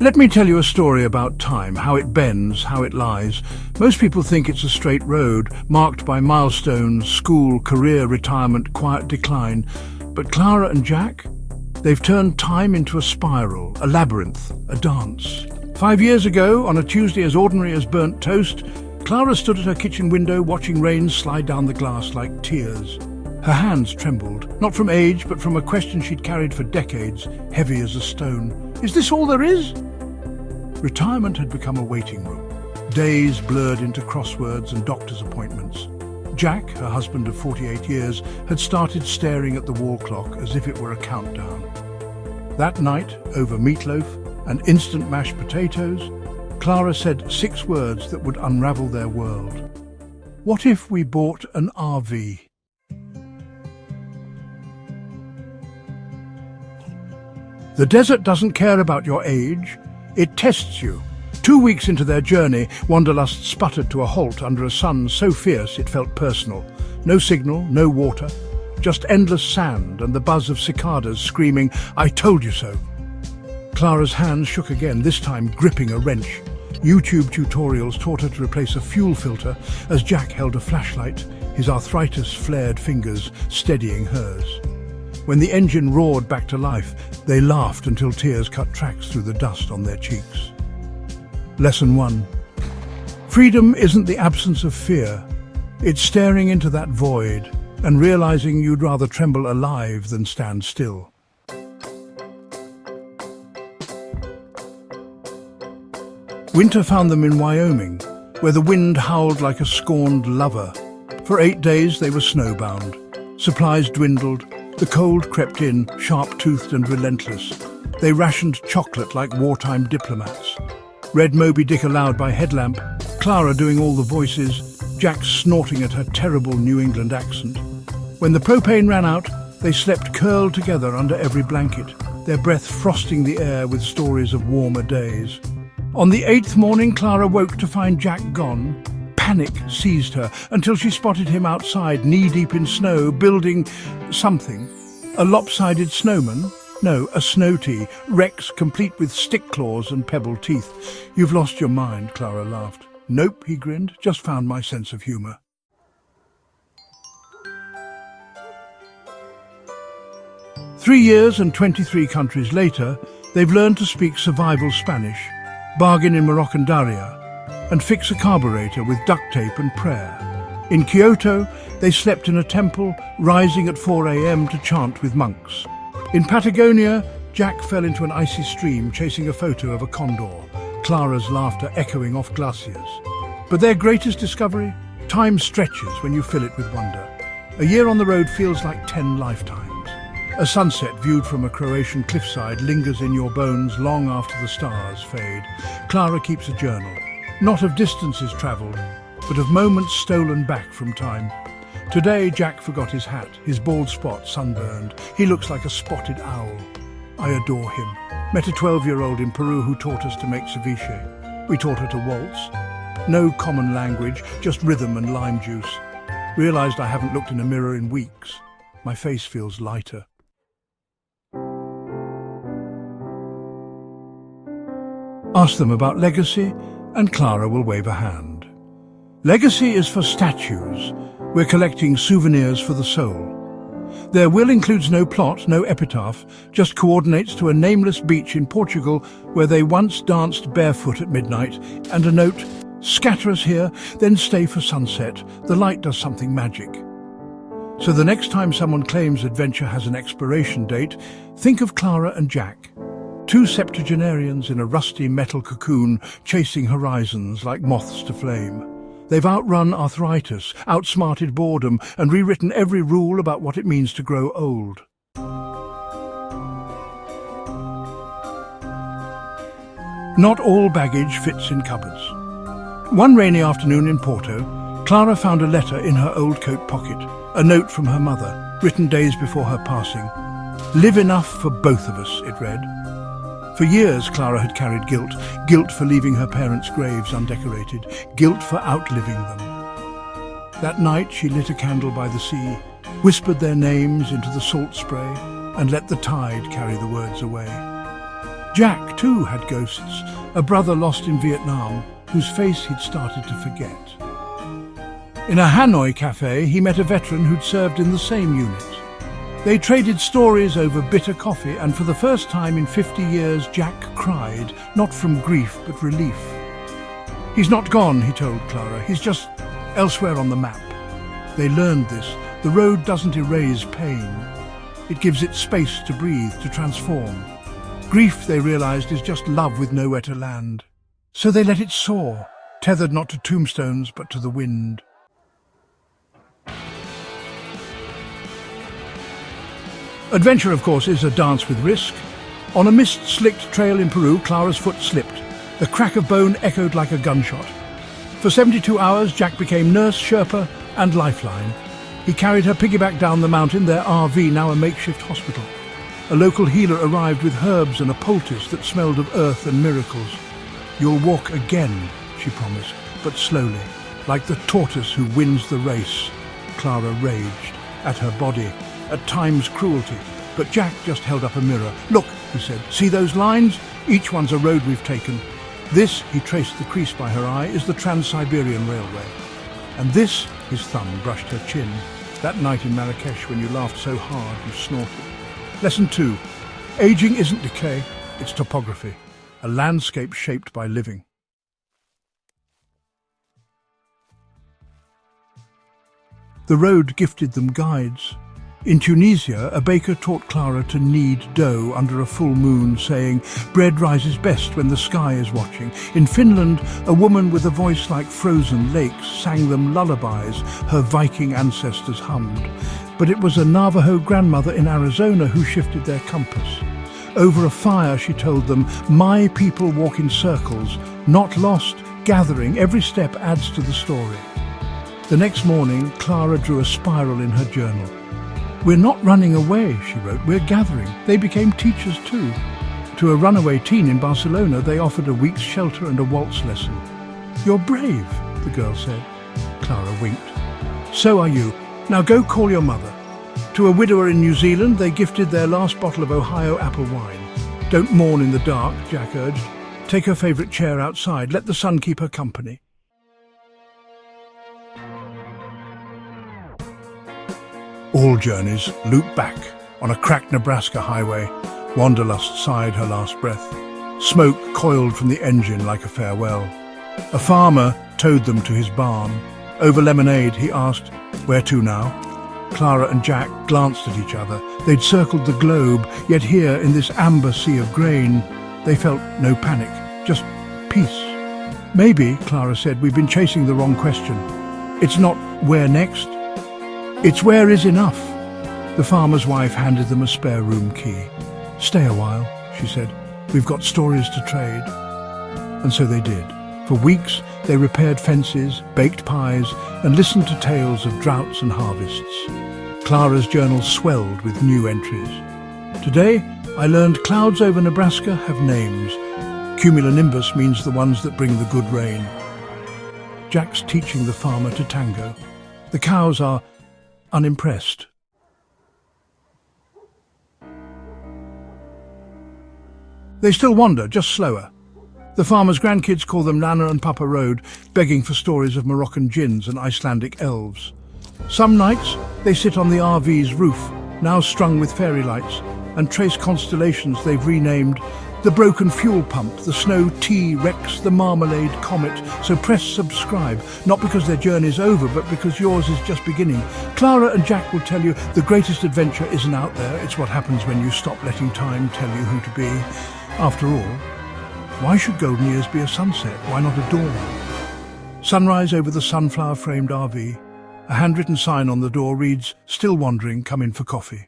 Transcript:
Let me tell you a story about time, how it bends, how it lies. Most people think it's a straight road, marked by milestones, school, career, retirement, quiet decline. But Clara and Jack, they've turned time into a spiral, a labyrinth, a dance. 5 years ago, on a Tuesday as ordinary as burnt toast, Clara stood at her kitchen window watching rain slide down the glass like tears. Her hands trembled, not from age, but from a question she'd carried for decades, heavy as a stone. Is this all there is? Retirement had become a waiting room. Days blurred into crosswords and doctor's appointments. Jack, her husband of 48 years, had started staring at the wall clock as if it were a countdown. That night, over meatloaf and instant mashed potatoes, Clara said 6 words that would unravel their world. What if we bought an RV? The desert doesn't care about your age. It tests you. 2 weeks into their journey, Wanderlust sputtered to a halt under a sun so fierce it felt personal. No signal, no water, just endless sand and the buzz of cicadas screaming, "I told you so." Clara's hands shook again, this time gripping a wrench. YouTube tutorials taught her to replace a fuel filter as Jack held a flashlight, his arthritis-flared fingers steadying hers. When the engine roared back to life, they laughed until tears cut tracks through the dust on their cheeks. Lesson 1. Freedom isn't the absence of fear. It's staring into that void and realizing you'd rather tremble alive than stand still. Winter found them in Wyoming, where the wind howled like a scorned lover. For 8 days they were snowbound. Supplies dwindled. The cold crept in, sharp-toothed and relentless. They rationed chocolate like wartime diplomats. Read Moby Dick aloud by headlamp, Clara doing all the voices, Jack snorting at her terrible New England accent. When the propane ran out, they slept curled together under every blanket, their breath frosting the air with stories of warmer days. On the 8th morning, Clara woke to find Jack gone. Panic seized her until she spotted him outside, knee-deep in snow, building something. A lopsided snowman? No, a snow tea, Rex complete with stick claws and pebble teeth. "You've lost your mind," Clara laughed. "Nope," he grinned, "just found my sense of humour." 3 years and 23 countries later, they've learned to speak survival Spanish, bargain in Moroccan Daria, and fix a carburetor with duct tape and prayer. In Kyoto, they slept in a temple, rising at 4 a.m. to chant with monks. In Patagonia, Jack fell into an icy stream chasing a photo of a condor, Clara's laughter echoing off glaciers. But their greatest discovery? Time stretches when you fill it with wonder. A year on the road feels like 10 lifetimes. A sunset viewed from a Croatian cliffside lingers in your bones long after the stars fade. Clara keeps a journal, not of distances travelled, but of moments stolen back from time. Today, Jack forgot his hat, his bald spot sunburned. He looks like a spotted owl. I adore him. Met a 12-year-old in Peru who taught us to make ceviche. We taught her to waltz. No common language, just rhythm and lime juice. Realized I haven't looked in a mirror in weeks. My face feels lighter. Ask them about legacy, and Clara will wave a hand. Legacy is for statues. We're collecting souvenirs for the soul. Their will includes no plot, no epitaph, just coordinates to a nameless beach in Portugal where they once danced barefoot at midnight, and a note, "Scatter us here, then stay for sunset. The light does something magic." So the next time someone claims adventure has an expiration date, think of Clara and Jack. 2 septuagenarians in a rusty metal cocoon chasing horizons like moths to flame. They've outrun arthritis, outsmarted boredom, and rewritten every rule about what it means to grow old. Not all baggage fits in cupboards. One rainy afternoon in Porto, Clara found a letter in her old coat pocket, a note from her mother, written days before her passing. "Live enough for both of us," it read. For years, Clara had carried guilt. Guilt for leaving her parents' graves undecorated. Guilt for outliving them. That night, she lit a candle by the sea, whispered their names into the salt spray, and let the tide carry the words away. Jack, too, had ghosts, a brother lost in Vietnam, whose face he'd started to forget. In a Hanoi cafe, he met a veteran who'd served in the same unit. They traded stories over bitter coffee, and for the first time in 50 years, Jack cried, not from grief, but relief. "He's not gone," he told Clara. "He's just elsewhere on the map." They learned this. The road doesn't erase pain. It gives it space to breathe, to transform. Grief, they realized, is just love with nowhere to land. So they let it soar, tethered not to tombstones, but to the wind. Adventure, of course, is a dance with risk. On a mist-slicked trail in Peru, Clara's foot slipped. The crack of bone echoed like a gunshot. For 72 hours, Jack became nurse, Sherpa, and lifeline. He carried her piggyback down the mountain, their RV now a makeshift hospital. A local healer arrived with herbs and a poultice that smelled of earth and miracles. "You'll walk again," she promised, but slowly, like the tortoise who wins the race. Clara raged at her body, at times cruelty, but Jack just held up a mirror. "Look," he said, "see those lines? Each one's a road we've taken. This," he traced the crease by her eye, "is the Trans-Siberian Railway. And this," his thumb brushed her chin, "that night in Marrakesh when you laughed so hard you snorted." Lesson 2. Aging isn't decay, it's topography, a landscape shaped by living. The road gifted them guides. In Tunisia, a baker taught Clara to knead dough under a full moon, saying, "Bread rises best when the sky is watching." In Finland, a woman with a voice like frozen lakes sang them lullabies her Viking ancestors hummed. But it was a Navajo grandmother in Arizona who shifted their compass. Over a fire, she told them, "My people walk in circles, not lost, gathering. Every step adds to the story." The next morning, Clara drew a spiral in her journal. "We're not running away," she wrote, "we're gathering." They became teachers too. To a runaway teen in Barcelona, they offered a week's shelter and a waltz lesson. "You're brave," the girl said. Clara winked. "So are you. Now go call your mother." To a widower in New Zealand, they gifted their last bottle of Ohio apple wine. "Don't mourn in the dark," Jack urged. "Take her favourite chair outside. Let the sun keep her company." All journeys loop back on a cracked Nebraska highway. Wanderlust sighed her last breath. Smoke coiled from the engine like a farewell. A farmer towed them to his barn. Over lemonade, he asked, "Where to now?" Clara and Jack glanced at each other. They'd circled the globe, yet here in this amber sea of grain, they felt no panic, just peace. "Maybe," Clara said, "we've been chasing the wrong question. It's not where next. It's where is enough." The farmer's wife handed them a spare room key. "Stay a while," she said. "We've got stories to trade." And so they did. For weeks, they repaired fences, baked pies, and listened to tales of droughts and harvests. Clara's journal swelled with new entries. "Today, I learned clouds over Nebraska have names. Cumulonimbus means the ones that bring the good rain." Jack's teaching the farmer to tango. The cows are unimpressed. They still wander, just slower. The farmer's grandkids call them Nana and Papa Road, begging for stories of Moroccan jinns and Icelandic elves. Some nights, they sit on the RV's roof, now strung with fairy lights, and trace constellations they've renamed the broken fuel pump, the snow T-Rex, the marmalade comet. So press subscribe, not because their journey's over, but because yours is just beginning. Clara and Jack will tell you the greatest adventure isn't out there. It's what happens when you stop letting time tell you who to be. After all, why should golden years be a sunset? Why not a dawn? Sunrise over the sunflower-framed RV. A handwritten sign on the door reads, "Still wandering, come in for coffee."